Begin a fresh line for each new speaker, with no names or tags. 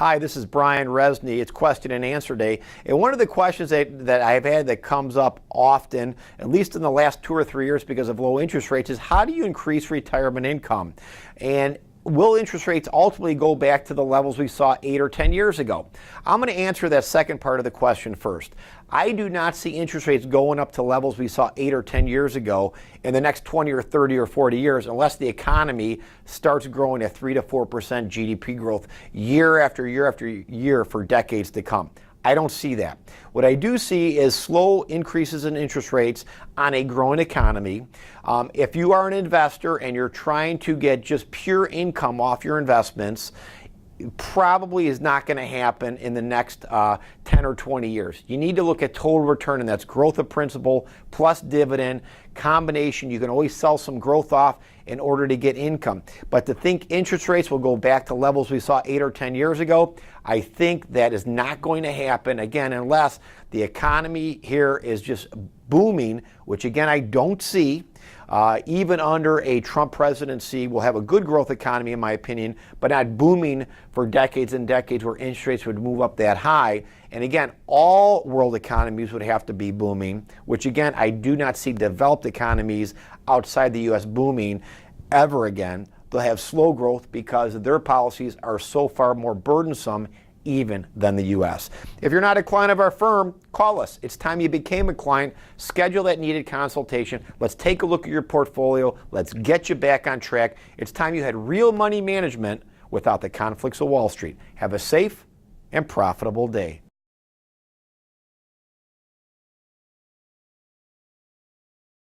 Hi, this is Brian Resney. It's question and answer day. And one of the questions that I've had that comes up often, at least in the last 2 or 3 years because of low interest rates, is how do you increase retirement income? And will interest rates ultimately go back to the levels we saw 8 or 10 years ago? I'm going to answer that second part of the question first. I do not see interest rates going up to levels we saw 8 or 10 years ago in the next 20 or 30 or 40 years unless the economy starts growing at 3 to 4% GDP growth year after year after year for decades to come. I don't see that. What I do see is slow increases in interest rates on a growing economy. If you are an investor and you're trying to get just pure income off your investments, probably is not going to happen in the next 10 or 20 years. You need to look at total return, and that's growth of principal plus dividend combination. You can always sell some growth off in order to get income. But to think interest rates will go back to levels we saw 8 or 10 years ago, I think that is not going to happen, again, unless the economy here is just booming, which again I don't see. Even under a Trump presidency, we'll have a good growth economy, in my opinion, but not booming for decades and decades where interest rates would move up that high. And again, all world economies would have to be booming, which again, I do not see developed economies outside the U.S. booming ever again. They'll have slow growth because their policies are so far more burdensome even than the U.S. If you're not a client of our firm, call us. It's time you became a client. Schedule that needed consultation. Let's take a look at your portfolio. Let's get you back on track. It's time you had real money management without the conflicts of Wall Street. Have a safe and profitable day.